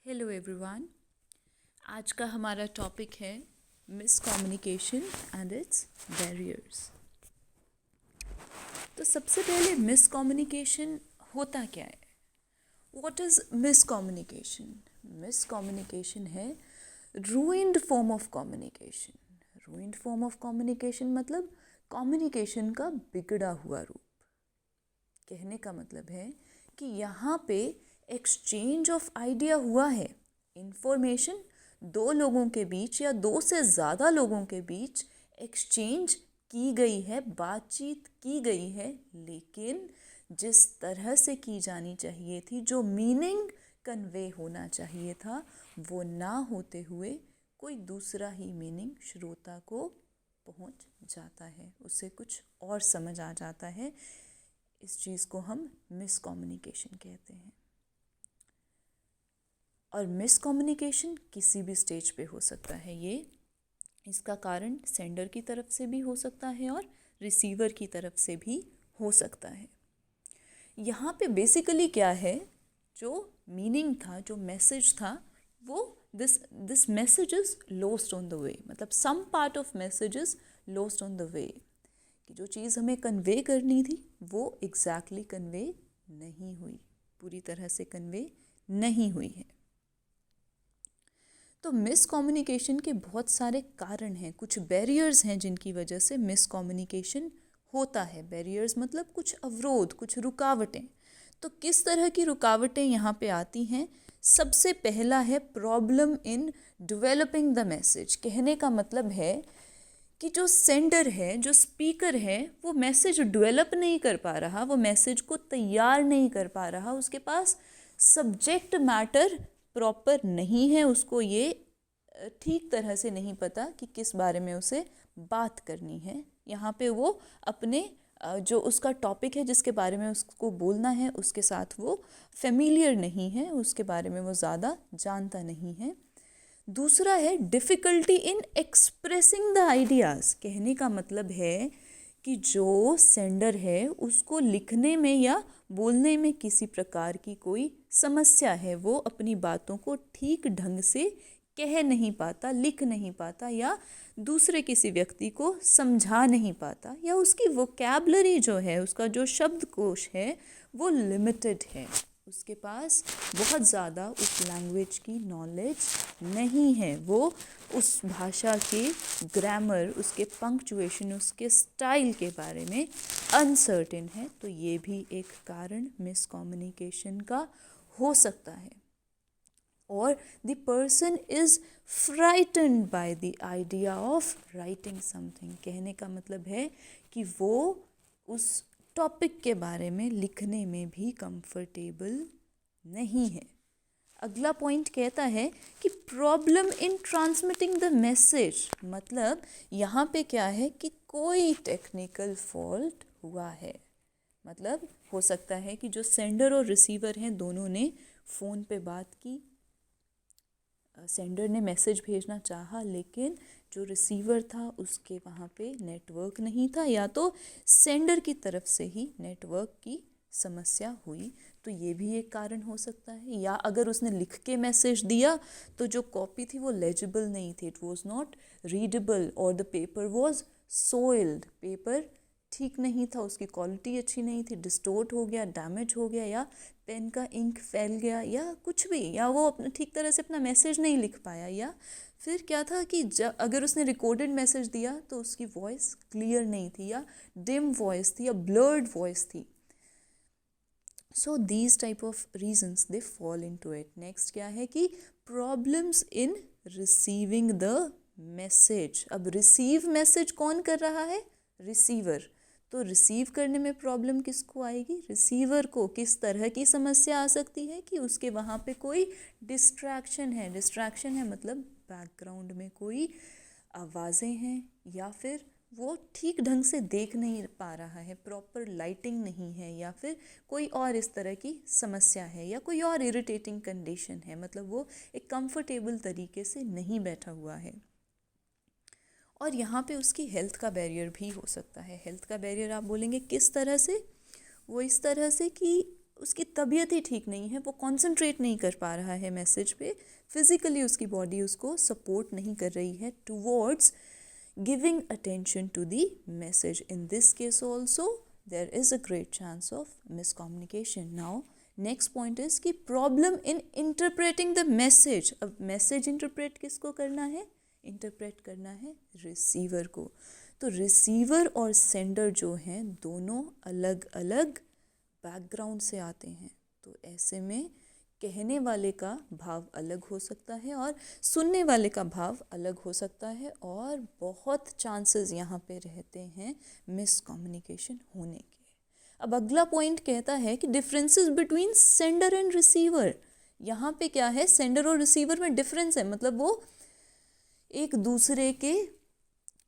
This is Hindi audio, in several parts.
Hello everyone. आज का हमारा टॉपिक है मिसकम्युनिकेशन एंड इट्स बैरियर्स। तो सबसे पहले मिसकम्युनिकेशन होता क्या है? What is miscommunication? मिसकम्युनिकेशन है ruined form of communication. Ruined form of communication मतलब कम्युनिकेशन का बिगड़ा हुआ रूप। कहने का मतलब है कि यहाँ पे एक्सचेंज ऑफ आइडिया हुआ है, इंफॉर्मेशन दो लोगों के बीच या दो से ज़्यादा लोगों के बीच एक्सचेंज की गई है, बातचीत की गई है, लेकिन जिस तरह से की जानी चाहिए थी, जो मीनिंग कन्वे होना चाहिए था, वो ना होते हुए कोई दूसरा ही मीनिंग श्रोता को पहुंच जाता है, उससे कुछ और समझ आ जाता है। इस चीज़ को हम मिसकम्युनिकेशन कहते हैं। और मिसकम्युनिकेशन किसी भी स्टेज पे हो सकता है। इसका कारण सेंडर की तरफ से भी हो सकता है और रिसीवर की तरफ से भी हो सकता है। यहाँ पे बेसिकली क्या है, जो मीनिंग था, जो मैसेज था, वो this message is lost on the way. मतलब some part of message is lost on the way, कि जो चीज़ हमें कन्वे करनी थी वो एग्जैक्टली कन्वे नहीं हुई, पूरी तरह से कन्वे नहीं हुई है। तो मिसकम्युनिकेशन के बहुत सारे कारण हैं, कुछ बैरियर्स हैं जिनकी वजह से मिसकम्युनिकेशन होता है। बैरियर्स मतलब कुछ अवरोध, कुछ रुकावटें। तो किस तरह की रुकावटें यहाँ पे आती हैं? सबसे पहला है problem in developing the message. कहने का मतलब है कि जो सेंडर है, जो स्पीकर है, वो मैसेज डेवलप नहीं कर पा रहा, वो मैसेज को तैयार नहीं कर पा रहा, उसके पास सब्जेक्ट मैटर प्रॉपर नहीं है, उसको ये ठीक तरह से नहीं पता कि किस बारे में उसे बात करनी है। यहाँ पे वो अपने जो उसका टॉपिक है, जिसके बारे में उसको बोलना है, उसके साथ वो फेमिलियर नहीं है, उसके बारे में वो ज़्यादा जानता नहीं है। दूसरा है difficulty in expressing the ideas. कहने का मतलब है कि जो सेंडर है उसको लिखने में या बोलने में किसी प्रकार की कोई समस्या है, वो अपनी बातों को ठीक ढंग से कह नहीं पाता, लिख नहीं पाता, या दूसरे किसी व्यक्ति को समझा नहीं पाता, या उसकी वोकैबलरी जो है, उसका जो शब्दकोश है वो लिमिटेड है, उसके पास बहुत ज़्यादा उस लैंग्वेज की नॉलेज नहीं है, वो उस भाषा के ग्रामर, उसके पंक्चुएशन, उसके स्टाइल के बारे में अनसर्टेन है। तो ये भी एक कारण मिसकम्युनिकेशन का हो सकता है। और the person is frightened by the idea of writing something. कहने का मतलब है कि वो उस टॉपिक के बारे में लिखने में भी कंफर्टेबल नहीं है। अगला पॉइंट कहता है कि problem in transmitting the message. मतलब यहाँ पे क्या है कि कोई टेक्निकल फॉल्ट हुआ है। मतलब हो सकता है कि जो सेंडर और रिसीवर हैं, दोनों ने फ़ोन पे बात की, सेंडर ने मैसेज भेजना चाहा, लेकिन जो रिसीवर था उसके वहाँ पे नेटवर्क नहीं था, या तो सेंडर की तरफ से ही नेटवर्क की समस्या हुई। तो ये भी एक कारण हो सकता है। या अगर उसने लिख के मैसेज दिया तो जो कॉपी थी वो लेजिबल नहीं थी, इट वॉज नॉट रीडेबल, और द पेपर वॉज सोइल्ड। पेपर ठीक नहीं था, उसकी क्वालिटी अच्छी नहीं थी, डिस्टोर्ट हो गया, डैमेज हो गया, या पेन का इंक फैल गया, या कुछ भी, या वो अपना ठीक तरह से अपना मैसेज नहीं लिख पाया। या फिर क्या था कि अगर उसने रिकॉर्डेड मैसेज दिया तो उसकी वॉइस क्लियर नहीं थी, या डिम वॉइस थी, या ब्लर्ड वॉइस थी। So these type of reasons they fall into it. Next क्या है कि problems in receiving the message. अब रिसीव मैसेज कौन कर रहा है? रिसीवर। तो रिसीव करने में प्रॉब्लम किसको आएगी? रिसीवर को। किस तरह की समस्या आ सकती है कि उसके वहाँ पे कोई डिस्ट्रैक्शन है। डिस्ट्रैक्शन है मतलब बैकग्राउंड में कोई आवाज़ें हैं, या फिर वो ठीक ढंग से देख नहीं पा रहा है, प्रॉपर लाइटिंग नहीं है, या फिर कोई और इस तरह की समस्या है, या कोई और इरिटेटिंग कंडीशन है। मतलब वो एक कंफर्टेबल तरीके से नहीं बैठा हुआ है। और यहाँ पे उसकी हेल्थ का बैरियर भी हो सकता है। हेल्थ का बैरियर आप बोलेंगे किस तरह से? वो इस तरह से कि उसकी तबीयत ही ठीक नहीं है, वो कंसंट्रेट नहीं कर पा रहा है मैसेज पे, फिजिकली उसकी बॉडी उसको सपोर्ट नहीं कर रही है towards giving attention to the message. In this case also there is a great chance of miscommunication. Now next point is कि problem in interpreting the message. अब मैसेज इंटरप्रेट किसको करना है? इंटरप्रेट करना है रिसीवर को. तो रिसीवर और सेंडर जो हैं दोनों अलग अलग बैकग्राउंड से आते हैं, तो ऐसे में कहने वाले का भाव अलग हो सकता है और सुनने वाले का भाव अलग हो सकता है, और बहुत चांसेस यहाँ पे रहते हैं मिसकम्युनिकेशन होने के. अब अगला पॉइंट कहता है कि differences between sender and receiver. यहाँ पे क्या है, सेंडर और रिसीवर में डिफरेंस है, मतलब वो एक दूसरे के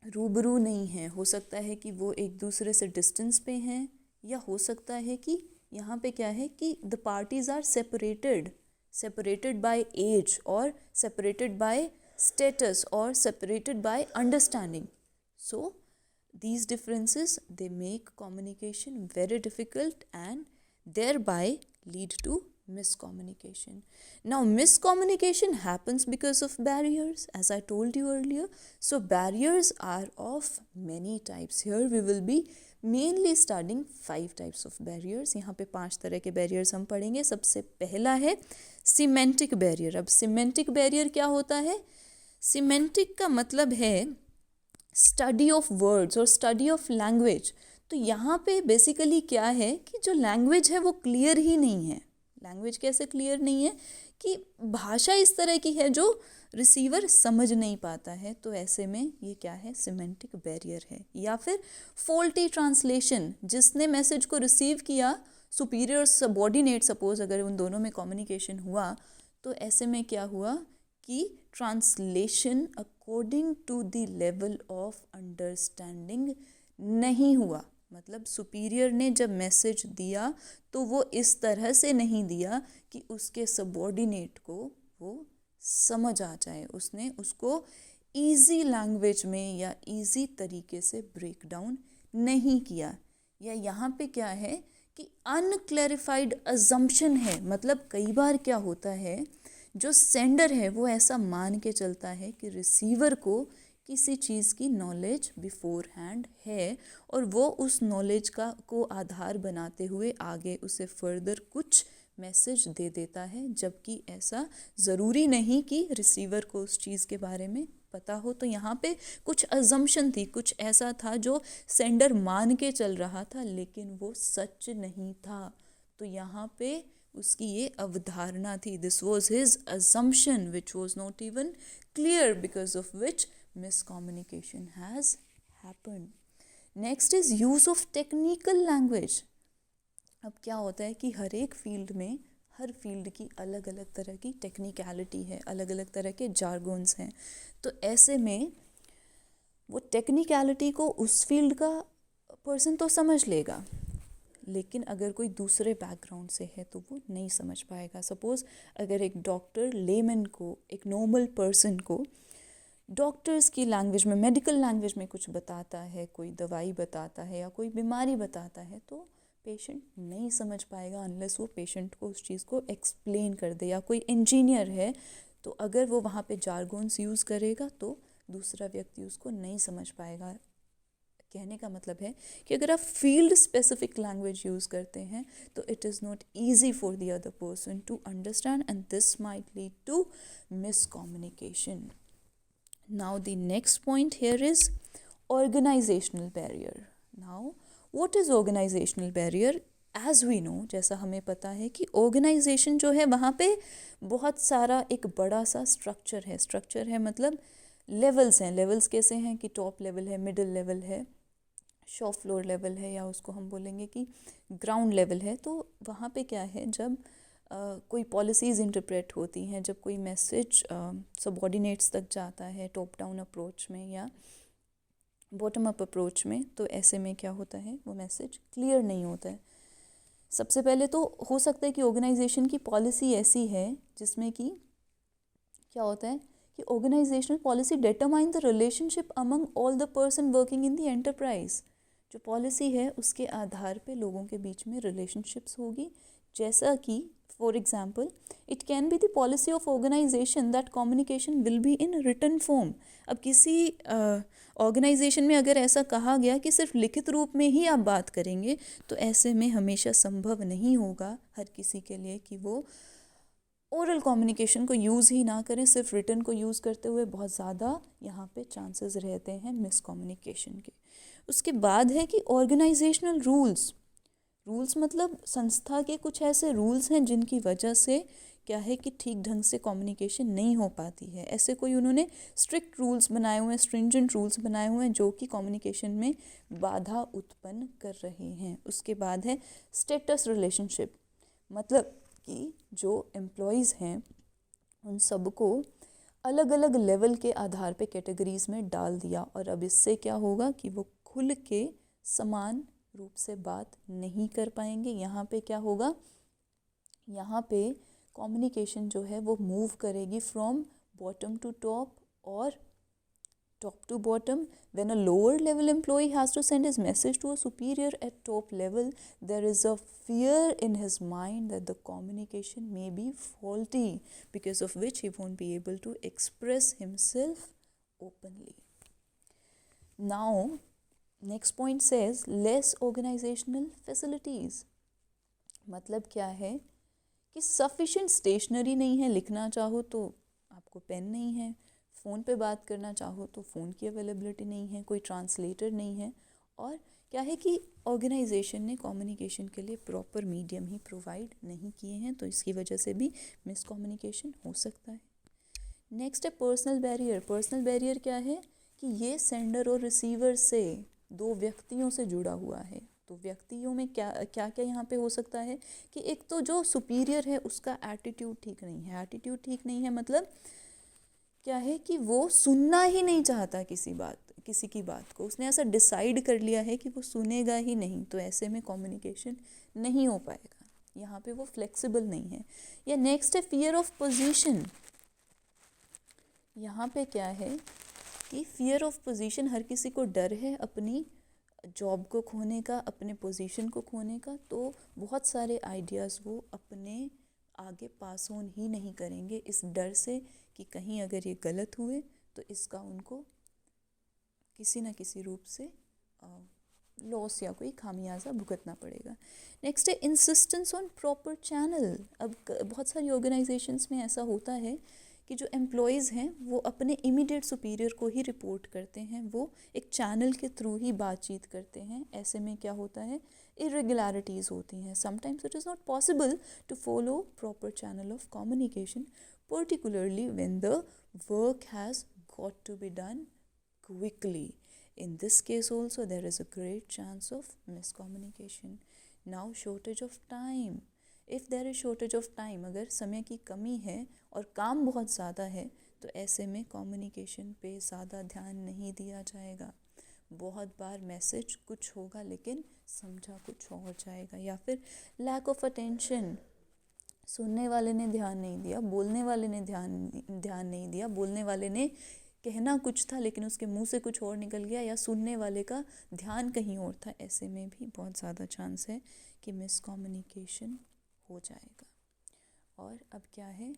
रूबरू नहीं है. हो सकता है कि वो एक दूसरे से डिस्टेंस पे हैं, या हो सकता है कि यहाँ पे क्या है कि the parties are separated by age और सेपरेटेड बाय स्टेटस और separated by understanding. So these differences they make communication very difficult and thereby lead to miscommunication. Now miscommunication happens because of barriers, as I told you earlier. So barriers are of many types. Here we will be mainly studying 5 types of barriers. यहाँ पे 5 तरह के barriers हम पढ़ेंगे. सबसे पहला है semantic barrier. अब semantic barrier क्या होता है? semantic का मतलब है स्टडी ऑफ वर्ड्स और स्टडी ऑफ लैंग्वेज. तो यहाँ पे बेसिकली क्या है कि जो लैंग्वेज है वो क्लियर ही नहीं है. लैंग्वेज कैसे क्लियर नहीं है? कि भाषा इस तरह की है जो रिसीवर समझ नहीं पाता है. तो ऐसे में ये क्या है? सिमेंटिक बैरियर है. या फिर फॉल्टी ट्रांसलेशन. जिसने मैसेज को रिसीव किया, सुपीरियर और सबऑर्डिनेट, सपोज अगर उन दोनों में कम्युनिकेशन हुआ, तो ऐसे में क्या हुआ कि translation according to the level of understanding नहीं हुआ. मतलब सुपीरियर ने जब मैसेज दिया तो वो इस तरह से नहीं दिया कि उसके सबऑर्डिनेट को वो समझ आ जाए. उसने उसको इजी लैंग्वेज में या इजी तरीके से ब्रेक डाउन नहीं किया. या यहाँ पे क्या है कि अनक्लैरिफाइड अजम्पशन है. मतलब कई बार क्या होता है, जो सेंडर है वो ऐसा मान के चलता है कि रिसीवर को किसी चीज़ की नॉलेज बिफोर हैंड है, और वो उस नॉलेज का को आधार बनाते हुए आगे उसे फर्दर कुछ मैसेज दे देता है, जबकि ऐसा ज़रूरी नहीं कि रिसीवर को उस चीज़ के बारे में पता हो. तो यहाँ पे कुछ अजम्पशन थी, कुछ ऐसा था जो सेंडर मान के चल रहा था, लेकिन वो सच नहीं था. तो यहाँ पे उसकी ये अवधारणा थी. This was his assumption which was not even clear, because of which miscommunication has happened. Next is use of technical language. अब क्या होता है कि हर एक फील्ड में, हर फील्ड की अलग अलग तरह की टेक्निकलिटी है, अलग अलग तरह के जार्गन्स हैं. तो ऐसे में वो टेक्निकलिटी को उस फील्ड का पर्सन तो समझ लेगा, लेकिन अगर कोई दूसरे बैकग्राउंड से है तो वो नहीं समझ पाएगा. सपोज़ अगर एक डॉक्टर लेमन को, एक नॉर्मल पर्सन को डॉक्टर्स की लैंग्वेज में, मेडिकल लैंग्वेज में कुछ बताता है, कोई दवाई बताता है या कोई बीमारी बताता है, तो पेशेंट नहीं समझ पाएगा अनलेस वो पेशेंट को उस चीज़ को एक्सप्लेन कर दे. या कोई इंजीनियर है तो अगर वो वहाँ पे जार्गन्स यूज़ करेगा तो दूसरा व्यक्ति उसको नहीं समझ पाएगा. कहने का मतलब है कि अगर आप फील्ड स्पेसिफिक लैंग्वेज यूज़ करते हैं तो it is not easy for the other person to understand, and this might lead to miscommunication. Now the next point here is organizational barrier. Now what is organizational barrier? As we know, जैसा हमें पता है कि ऑर्गेनाइजेशन जो है वहाँ पे बहुत सारा एक बड़ा सा स्ट्रक्चर है. स्ट्रक्चर है मतलब लेवल्स हैं. लेवल्स कैसे हैं कि टॉप लेवल है, मिडिल लेवल है, शॉप फ्लोर लेवल है, या उसको हम बोलेंगे कि ग्राउंड लेवल है. तो वहाँ पे क्या है, जब कोई पॉलिसीज़ इंटरप्रेट होती हैं, जब कोई मैसेज सबऑर्डिनेट्स तक जाता है टॉप डाउन अप्रोच में या बॉटम अप अप्रोच में, तो ऐसे में क्या होता है, वो मैसेज क्लियर नहीं होता है. सबसे पहले तो हो सकता है कि ऑर्गेनाइजेशन की पॉलिसी ऐसी है जिसमें कि क्या होता है कि organizational policy determine the relationship among all the person working in the enterprise. जो पॉलिसी है उसके आधार पे लोगों के बीच में रिलेशनशिप्स होगी जैसा कि for example it can be the policy of organization that communication will be in written form. अब किसी ऑर्गेनाइजेशन में अगर ऐसा कहा गया कि सिर्फ लिखित रूप में ही आप बात करेंगे, तो ऐसे में हमेशा संभव नहीं होगा हर किसी के लिए कि वो ओरल कम्युनिकेशन को यूज़ ही ना करें, सिर्फ रिटन को यूज़ करते हुए बहुत ज़्यादा यहाँ पे चांसेस रहते हैं मिसकम्युनिकेशन के। उसके बाद है कि ऑर्गेनाइजेशनल रूल्स। रूल्स मतलब संस्था के कुछ ऐसे रूल्स हैं जिनकी वजह से क्या है कि ठीक ढंग से कम्युनिकेशन नहीं हो पाती है। ऐसे कोई उन्होंने स्ट्रिक्ट रूल्स बनाए हुए हैं, स्ट्रिंजेंट रूल्स बनाए हुए हैं जो कि कम्युनिकेशन में बाधा उत्पन्न कर रहे हैं। उसके बाद है स्टेटस रिलेशनशिप, मतलब कि जो एम्प्लॉयज़ हैं उन सबको अलग अलग लेवल के आधार पे कैटेगरीज में डाल दिया, और अब इससे क्या होगा कि वो खुल के समान रूप से बात नहीं कर पाएंगे। यहाँ पे क्या होगा, यहाँ पे कम्युनिकेशन जो है वो मूव करेगी फ्रॉम बॉटम टू टॉप और top to bottom. When a lower level employee has to send his message to a superior at top level, there is a fear in his mind that the communication may be faulty, because of which he won't be able to express himself openly. Now, next point says less organizational facilities. मतलब क्या है कि sufficient stationery नहीं है, लिखना चाहो तो आपको पेन नहीं है, फ़ोन पे बात करना चाहो तो फ़ोन की अवेलेबिलिटी नहीं है, कोई ट्रांसलेटर नहीं है, और क्या है कि ऑर्गेनाइजेशन ने कम्युनिकेशन के लिए प्रॉपर मीडियम ही प्रोवाइड नहीं किए हैं, तो इसकी वजह से भी मिसकम्युनिकेशन हो सकता है। नेक्स्ट है पर्सनल बैरियर। पर्सनल बैरियर क्या है कि ये सेंडर और रिसीवर से दो व्यक्तियों से जुड़ा हुआ है। तो व्यक्तियों में क्या क्या क्या यहाँ पे हो सकता है कि एक तो जो सुपीरियर है उसका एटीट्यूड ठीक नहीं है। एटीट्यूड ठीक नहीं है मतलब क्या है कि वो सुनना ही नहीं चाहता किसी की बात को, उसने ऐसा डिसाइड कर लिया है कि वो सुनेगा ही नहीं, तो ऐसे में कम्युनिकेशन नहीं हो पाएगा। यहाँ पे वो फ्लेक्सिबल नहीं है। या नेक्स्ट है फियर ऑफ पोजीशन। यहाँ पे क्या है कि फियर ऑफ पोजीशन, हर किसी को डर है अपनी जॉब को खोने का, अपने पोजीशन को खोने का, तो बहुत सारे आइडियाज़ वो अपने आगे पास ऑन ही नहीं करेंगे इस डर से कि कहीं अगर ये गलत हुए तो इसका उनको किसी न किसी रूप से लॉस या कोई खामियाजा भुगतना पड़ेगा। नेक्स्ट है इंसिस्टेंस ऑन प्रॉपर चैनल। अब बहुत सारी ऑर्गेनाइजेशंस में ऐसा होता है कि जो एम्प्लॉयज़ हैं वो अपने इमीडिएट सुपीरियर को ही रिपोर्ट करते हैं, वो एक चैनल के थ्रू ही बातचीत करते हैं। ऐसे में क्या होता है, irregularities होती हैं। Sometimes it is not possible to follow proper channel of communication, particularly when the work has got to be done quickly. In this case also there is a great chance of miscommunication. Now shortage of time. If there is shortage of time, अगर समय की कमी है और काम बहुत ज़्यादा है, तो ऐसे में कम्युनिकेशन पे ज़्यादा ध्यान नहीं दिया जाएगा। बहुत बार मैसेज कुछ होगा लेकिन समझा कुछ और जाएगा। या फिर लैक ऑफ अटेंशन, सुनने वाले ने ध्यान नहीं दिया, बोलने वाले ने ध्यान नहीं दिया, बोलने वाले ने कहना कुछ था लेकिन उसके मुंह से कुछ और निकल गया, या सुनने वाले का ध्यान कहीं और था। ऐसे में भी बहुत ज़्यादा चांस है कि मिसकम्युनिकेशन हो जाएगा। और अब क्या है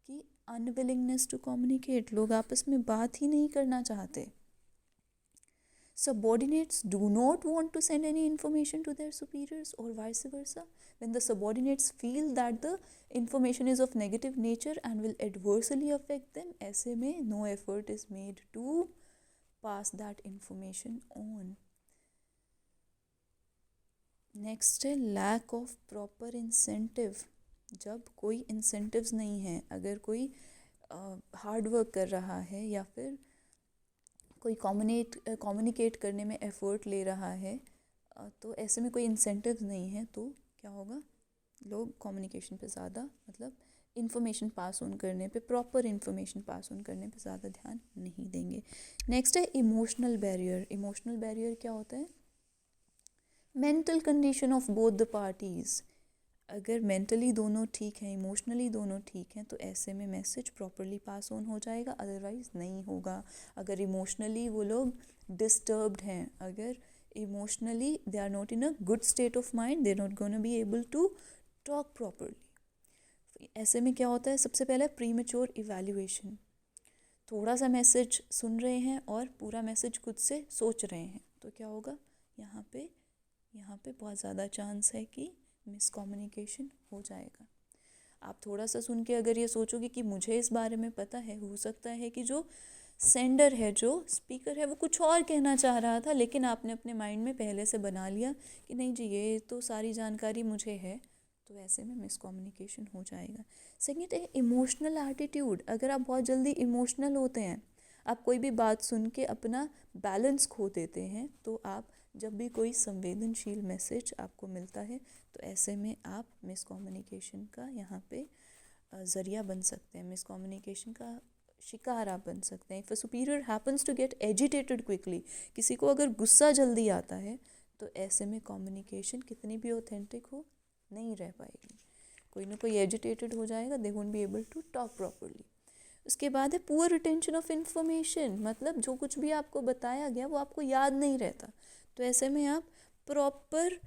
कि अनविलिंगनेस टू कम्युनिकेट, लोग आपस में बात ही नहीं करना चाहते। Subordinates do not want to send any information to their superiors or vice versa. When the subordinates feel that the information is of negative nature and will adversely affect them, ऐसे में no effort is made to pass that information on. Next है lack of proper incentive. जब कोई incentives नहीं है, अगर कोई हार्ड वर्क कर रहा है या फिर कोई कम्युनिकेट करने में एफ़र्ट ले रहा है, तो ऐसे में कोई इंसेंटिव नहीं है, तो क्या होगा, लोग कम्युनिकेशन पे ज़्यादा मतलब इन्फॉर्मेशन पास ऑन करने पे, प्रॉपर इन्फॉर्मेशन पास ऑन करने पे ज़्यादा ध्यान नहीं देंगे। नेक्स्ट है इमोशनल बैरियर। इमोशनल बैरियर क्या होता है, mental condition of both the parties. अगर मेंटली दोनों ठीक हैं, इमोशनली दोनों ठीक हैं, तो ऐसे में मैसेज प्रॉपरली पास ऑन हो जाएगा, अदरवाइज़ नहीं होगा। अगर इमोशनली वो लोग डिस्टर्ब्ड हैं, अगर emotionally they are not in a good state of mind, they are not gonna be able to talk properly. ऐसे में क्या होता है, सबसे पहले प्रीमेच्योर इवैल्यूएशन। थोड़ा सा मैसेज सुन रहे हैं और पूरा मैसेज खुद से सोच रहे हैं तो क्या होगा, यहाँ पे बहुत ज़्यादा चांस है कि मिसकम्युनिकेशन हो जाएगा। आप थोड़ा सा सुन के अगर ये सोचोगे कि मुझे इस बारे में पता है, हो सकता है कि जो सेंडर है, जो स्पीकर है, वो कुछ और कहना चाह रहा था, लेकिन आपने अपने माइंड में पहले से बना लिया कि नहीं जी ये तो सारी जानकारी मुझे है, तो ऐसे में मिसकम्युनिकेशन हो जाएगा। सेकंड है इमोशनल एटीट्यूड। अगर आप बहुत जल्दी इमोशनल होते हैं, आप कोई भी बात सुन के अपना बैलेंस खो देते हैं, तो आप जब भी कोई संवेदनशील मैसेज आपको मिलता है तो ऐसे में आप मिसकम्युनिकेशन का यहाँ पे ज़रिया बन सकते हैं, मिसकम्युनिकेशन का शिकार आप बन सकते हैं। If a superior happens to get agitated quickly, किसी को अगर गुस्सा जल्दी आता है तो ऐसे में कम्युनिकेशन कितनी भी ऑथेंटिक हो नहीं रह पाएगी, कोई ना कोई एजिटेटेड हो जाएगा, they won't be able to talk properly. उसके बाद है पुअर रिटेंशन ऑफ इंफॉर्मेशन, मतलब जो कुछ भी आपको बताया गया वो आपको याद नहीं रहता, तो ऐसे में आप प्रॉपर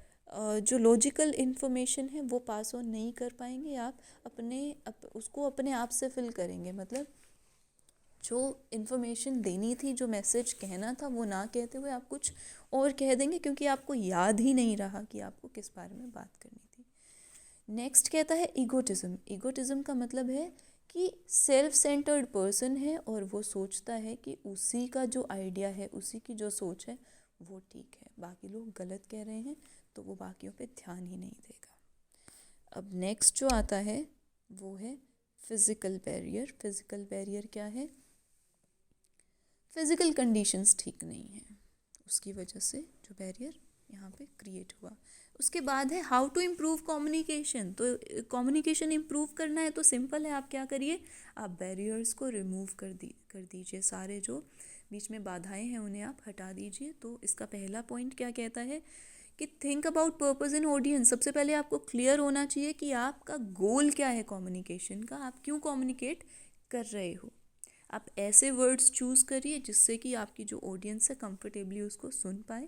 जो लॉजिकल इन्फॉर्मेशन है वो पास ऑन नहीं कर पाएंगे, आप उसको अपने आप से फिल करेंगे, मतलब जो इन्फॉर्मेशन देनी थी, जो मैसेज कहना था, वो ना कहते हुए आप कुछ और कह देंगे क्योंकि आपको याद ही नहीं रहा कि आपको किस बारे में बात करनी थी। नेक्स्ट कहता है ईगोटिज्म। ईगोटिज्म का मतलब है कि सेल्फ सेंटर्ड पर्सन है और वो सोचता है कि उसी का जो आइडिया है, उसी की जो सोच है वो ठीक है, बाकी लोग गलत कह रहे हैं तो वो बाकियों पे ध्यान ही नहीं देगा। अब नेक्स्ट जो आता है वो है फिज़िकल बैरियर। फिज़िकल बैरियर क्या है, फिज़िकल कंडीशंस ठीक नहीं हैं, उसकी वजह से जो बैरियर यहाँ पे क्रिएट हुआ। उसके बाद है हाउ टू इम्प्रूव कम्युनिकेशन। तो कम्युनिकेशन इम्प्रूव करना है तो सिंपल है, आप क्या करिए, आप बैरियर्स को रिमूव कर दीजिए, सारे जो बीच में बाधाएं हैं उन्हें आप हटा दीजिए। तो इसका पहला पॉइंट क्या कहता है कि think about purpose in audience. सबसे पहले आपको क्लियर होना चाहिए कि आपका गोल क्या है कम्युनिकेशन का, आप क्यों कम्युनिकेट कर रहे हो। आप ऐसे वर्ड्स चूज़ करिए जिससे कि आपकी जो ऑडियंस है कंफर्टेबली उसको सुन पाए।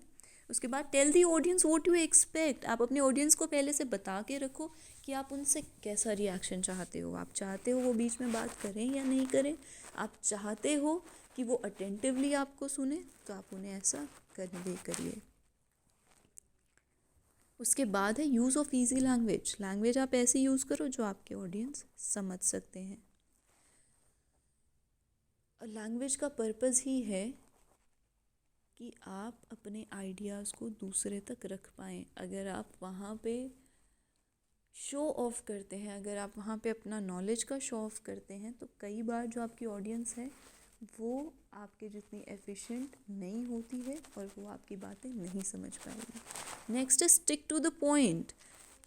उसके बाद tell the audience what you expect. आप अपने ऑडियंस को पहले से बता के रखो कि आप उनसे कैसा रिएक्शन चाहते हो। आप चाहते हो वो बीच में बात करें या नहीं करें, आप चाहते हो कि वो अटेंटिवली आपको सुने, तो आप उन्हें ऐसा कन्वे करिए। उसके बाद है use of easy language. Language आप ऐसी यूज़ करो जो आपके ऑडियंस समझ सकते हैं। लैंग्वेज का पर्पज़ ही है कि आप अपने आइडियाज़ को दूसरे तक रख पाएँ। अगर आप वहाँ पे शो ऑफ करते हैं, अगर आप वहाँ पे अपना नॉलेज का शो ऑफ करते हैं, तो कई बार जो आपकी ऑडियंस है वो आपके जितनी एफिशिएंट नहीं होती है और वो आपकी बातें नहीं समझ पाएगी। नेक्स्ट है stick to the point,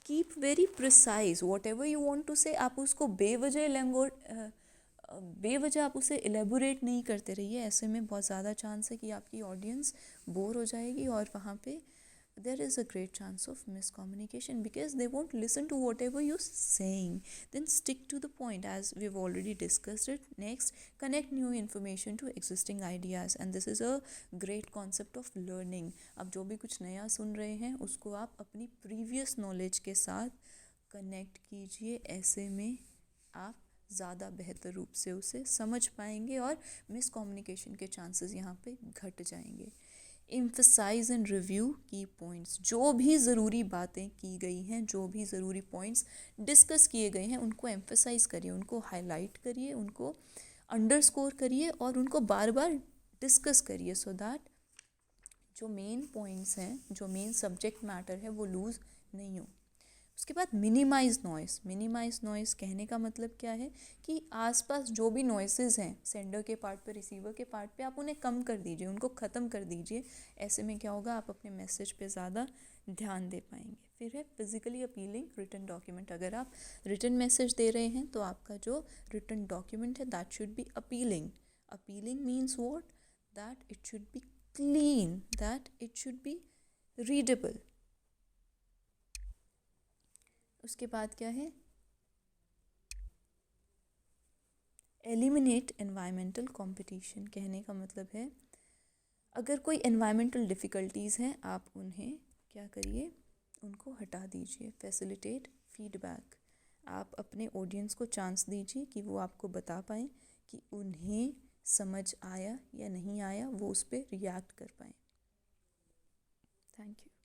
keep very precise whatever you want to say. आप उसको बेवजह आप उसे एलेबोरेट नहीं करते रहिए, ऐसे में बहुत ज़्यादा चांस है कि आपकी ऑडियंस बोर हो जाएगी और वहाँ पे there is a great chance of miscommunication because they won't listen to whatever you're saying. Then stick to the point as we've already discussed it. Next, connect new information to existing ideas, and this is a great concept of learning. अब जो भी कुछ नया सुन रहे हैं उसको आप अपनी previous knowledge के साथ connect कीजिए, ऐसे में आप ज़्यादा बेहतर रूप से उसे समझ पाएंगे और मिसकम्युनिकेशन के चांसेस यहाँ पे घट जाएंगे। एम्फसाइज एंड रिव्यू की पॉइंट्स। जो भी ज़रूरी बातें की गई हैं, जो भी ज़रूरी पॉइंट्स डिस्कस किए गए हैं, उनको एम्फसाइज करिए, उनको हाईलाइट करिए, उनको अंडरस्कोर करिए और उनको बार बार डिस्कस करिए सो दैट जो मेन पॉइंट्स हैं, जो मेन सब्जेक्ट मैटर है वो लूज़ नहीं हो। उसके बाद मिनिमाइज़ नॉइस। मिनिमाइज़ नॉइस कहने का मतलब क्या है कि आसपास जो भी नॉइसेस हैं सेंडर के पार्ट पे, रिसीवर के पार्ट पे, आप उन्हें कम कर दीजिए, उनको ख़त्म कर दीजिए। ऐसे में क्या होगा, आप अपने मैसेज पे ज़्यादा ध्यान दे पाएंगे। फिर है फिजिकली अपीलिंग रिटन डॉक्यूमेंट। अगर आप रिटन मैसेज दे रहे हैं तो आपका जो रिटन डॉक्यूमेंट है that should be appealing. Appealing means what, that it should be clean, that it should be readable. उसके बाद क्या है, एलिमिनेट एनवायरमेंटल कंपटीशन। कहने का मतलब है अगर कोई एनवायरमेंटल डिफ़िकल्टीज़ हैं आप उन्हें क्या करिए, उनको हटा दीजिए। Facilitate feedback. आप अपने ऑडियंस को चांस दीजिए कि वो आपको बता पाएँ कि उन्हें समझ आया या नहीं आया, वो उस पर रिएक्ट कर पाएँ। Thank you.